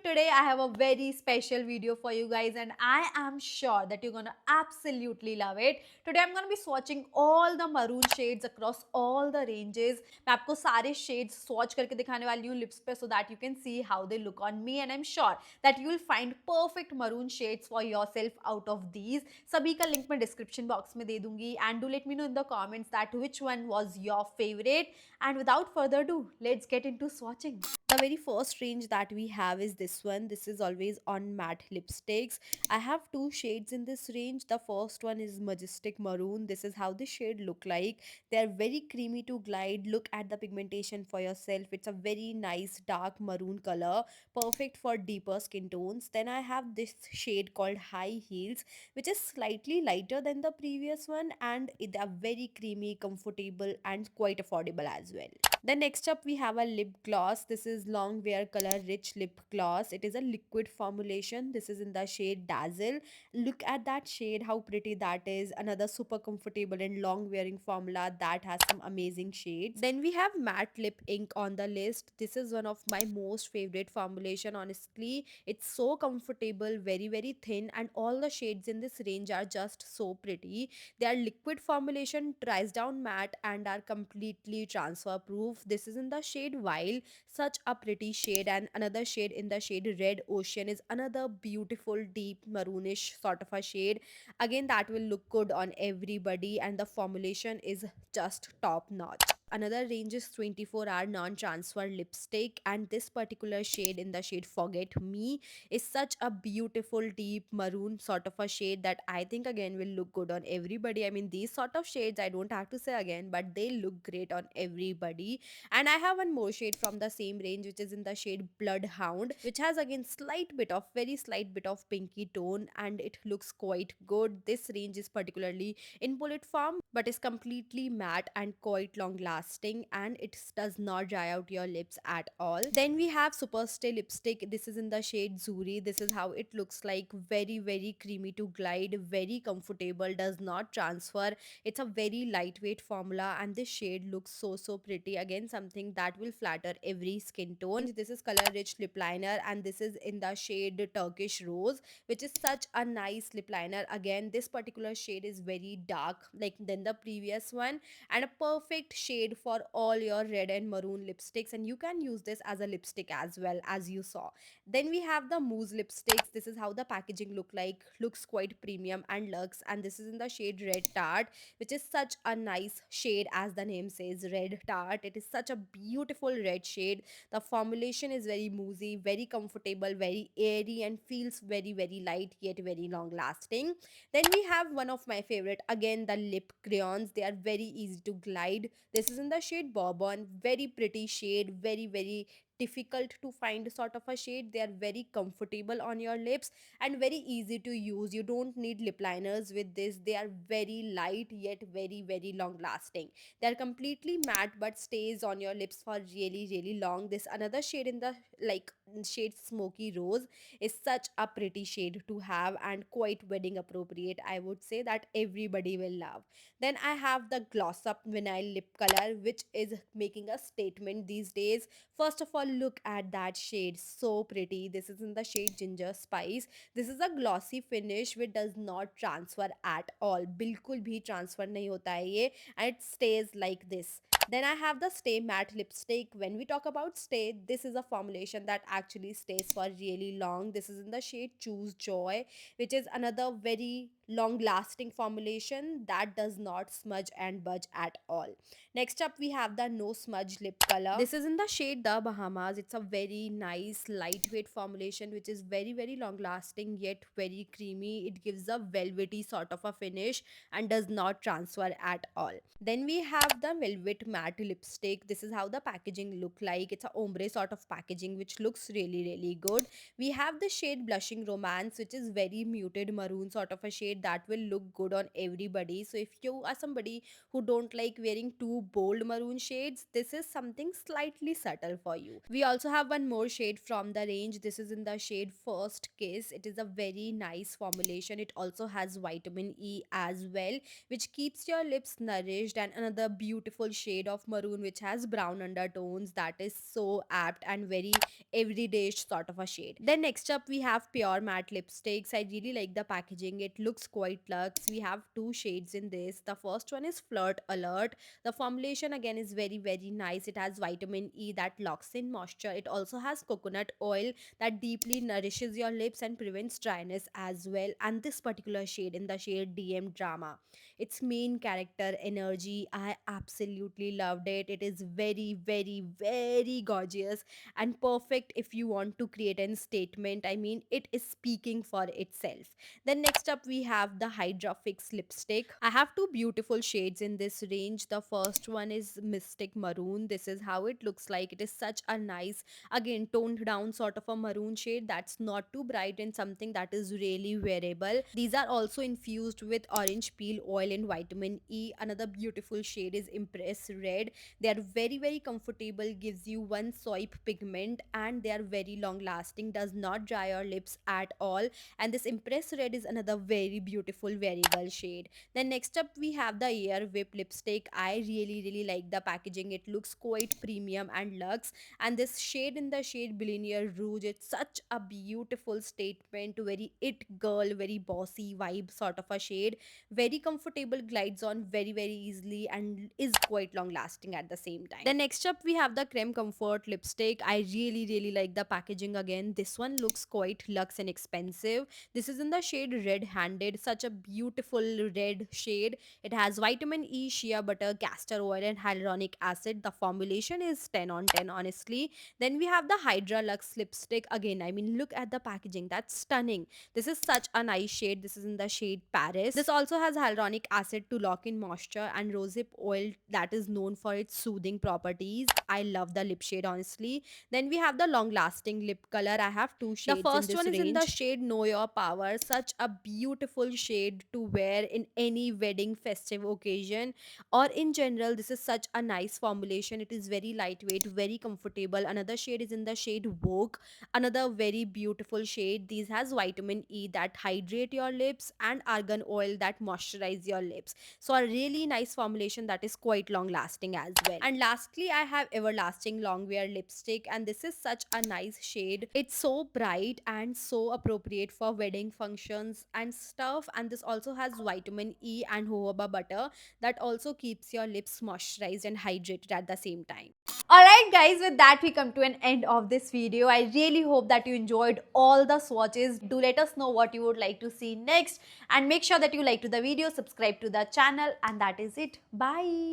Today I have a very special video for you guys and I am sure that you're gonna absolutely love it. Today I'm gonna be swatching all the maroon shades across all the ranges. मैं आपको सारे shades swatch करके दिखाने वाली हूँ lips पे so that you can see how they look on me and I'm sure that you will find perfect maroon shades for yourself out of these. सभी का link मैं description box में दे दूंगी and do let me know in the comments that which one was your favorite. And without further ado, let's get into swatching. The very first range that we have is this one. This is always on matte lipsticks. I have two shades in this range. The first one is Majestic Maroon. This is how the shade look like. They are very creamy to glide. Look at the pigmentation for yourself. It's a very nice dark maroon color, perfect for deeper skin tones. Then I have this shade called High Heels, which is slightly lighter than the previous one, and they are very creamy, comfortable, and quite affordable as well. Then next up we have a lip gloss. This is Long Wear Color Rich Lip Gloss. It is a liquid formulation. This is in the shade Dazzle. Look at that shade, how pretty that is. Another super comfortable and long wearing formula that has some amazing shades. Then we have matte lip ink on the list. This is one of my most favorite formulation, honestly. It's so comfortable, very thin, and all the shades in this range are just so pretty. They are liquid formulation, dries down matte, and are completely transfer proof. This is in the shade Wild, such a pretty shade. And another shade in the shade Red Ocean is another beautiful deep maroonish sort of a shade. Again, that will look good on everybody, and the formulation is just top notch. Another range is 24-hour non-transfer lipstick, and this particular shade in the shade Forget Me is such a beautiful deep maroon sort of a shade that I think again will look good on everybody. I mean, these sort of shades I don't have to say again, but they look great on everybody. And I have one more shade from the same range, which is in the shade Bloodhound, which has again very slight bit of pinky tone, and it looks quite good. This range is particularly in bullet form, but is completely matte and quite long lasting, and it does not dry out your lips at all. Then we have Superstay Lipstick. This is in the shade Zuri. This is how it looks like. Very creamy to glide, very comfortable, does not transfer. It's a very lightweight formula, and this shade looks so pretty. Again, something that will flatter every skin tone. This is Color Rich Lip Liner, and this is in the shade Turkish Rose, which is such a nice lip liner. Again, this particular shade is very dark like than the previous one, and a perfect shade for all your red and maroon lipsticks, and you can use this as a lipstick as well, as you saw. Then we have the mousse lipsticks. This is how the packaging look like. Looks quite premium and luxe, and this is in the shade Red Tart, which is such a nice shade, as the name says, Red Tart. It is such a beautiful red shade. The formulation is very moussey, very comfortable, very airy, and feels very light yet very long lasting. Then we have one of my favorite, again the lip crayons. They are very easy to glide. This is in the shade Bourbon. Very pretty shade, very difficult to find sort of a shade. They are very comfortable on your lips and very easy to use. You don't need lip liners with this. They are very light yet very long lasting. They are completely matte but stays on your lips for really long. This another shade in the like shade Smoky Rose is such a pretty shade to have and quite wedding appropriate. I would say that everybody will love. Then I have the Gloss Up Vinyl Lip Color, which is making a statement these days. First of all, look at that shade, so pretty. This is in the shade Ginger Spice. This is a glossy finish which does not transfer at all. बिल्कुल भी transfer नहीं होता है ये, and it stays like this. Then I have the Stay Matte Lipstick. When we talk about Stay, this is a formulation that actually stays for really long. This is in the shade Choose Joy, which is another very long lasting formulation that does not smudge and budge at all. Next up, we have the No Smudge Lip Color. This is in the shade The Bahamas. It's a very nice lightweight formulation which is very long lasting yet very creamy. It gives a velvety sort of a finish and does not transfer at all. Then we have the Velvet Matte Lipstick. This is how the packaging look like. It's a ombre sort of packaging which looks really good. We have the shade Blushing Romance, which is very muted maroon sort of a shade shade that will look good on everybody. So if you are somebody who don't like wearing too bold maroon shades, this is something slightly subtle for you. We also have one more shade from the range. This is in the shade First Kiss. It is a very nice formulation. It also has vitamin E as well, which keeps your lips nourished, and another beautiful shade of maroon which has brown undertones, that is so apt and very everyday sort of a shade. Then next up we have pure matte lipsticks. I really like the packaging. It looks quite luxe. We have two shades in this. The first one is Flirt Alert. The formulation again is very nice. It has vitamin E that locks in moisture. It also has coconut oil that deeply nourishes your lips and prevents dryness as well. And this particular shade, in the shade DM Drama, its main character energy, I absolutely loved it. It is very gorgeous and perfect if you want to create a statement. I mean, it is speaking for itself. Then next up we have the Hydrophix Lipstick. I have two beautiful shades in this range. The first one is Mystic Maroon. This is how it looks like. It is such a nice, again, toned down sort of a maroon shade that's not too bright and something that is really wearable. These are also infused with orange peel oil and vitamin E. Another beautiful shade is Empress Red. They are very comfortable, gives you one swipe pigment, and they are very long lasting, does not dry your lips at all. And this Empress Red is another very beautiful wearable shade. Then next up we have the Air Whip Lipstick. I really like the packaging. It looks quite premium and luxe, and this shade, in the shade Billionaire Rouge, it's such a beautiful statement, very it girl, very bossy vibe sort of a shade. Very comfortable, glides on very easily, and is quite long lasting at the same time. Then next up we have the Creme Comfort Lipstick. I really like the packaging. Again, this one looks quite luxe and expensive. This is in the shade Red Handed. Such a beautiful red shade. It has vitamin E, shea butter, castor oil, and hyaluronic acid. The formulation is 10 on 10, honestly. Then we have the Hydrolux Lipstick. Again, I mean, look at the packaging. That's stunning. This is such a nice shade. This is in the shade Paris. This also has hyaluronic acid to lock in moisture and rosehip oil that is known for its soothing properties. I love the lip shade, honestly. Then we have the Long Lasting Lip Color. I have two shades. The first one is in the shade Know Your Power. Such a beautiful shade to wear in any wedding, festive occasion, or in general. This is such a nice formulation. It is very lightweight, very comfortable. Another shade is in the shade Vogue. Another very beautiful shade. These has vitamin E that hydrate your lips and argan oil that moisturize your lips. So a really nice formulation that is quite long lasting as well. And lastly I have Everlasting Longwear Lipstick, and this is such a nice shade. It's so bright and so appropriate for wedding functions and stuff. And this also has vitamin E and jojoba butter that also keeps your lips moisturized and hydrated at the same time. Alright guys, with that we come to an end of this video. I really hope that you enjoyed all the swatches. Do let us know what you would like to see next, and make sure that you like to the video, subscribe to the channel, and that is it. Bye.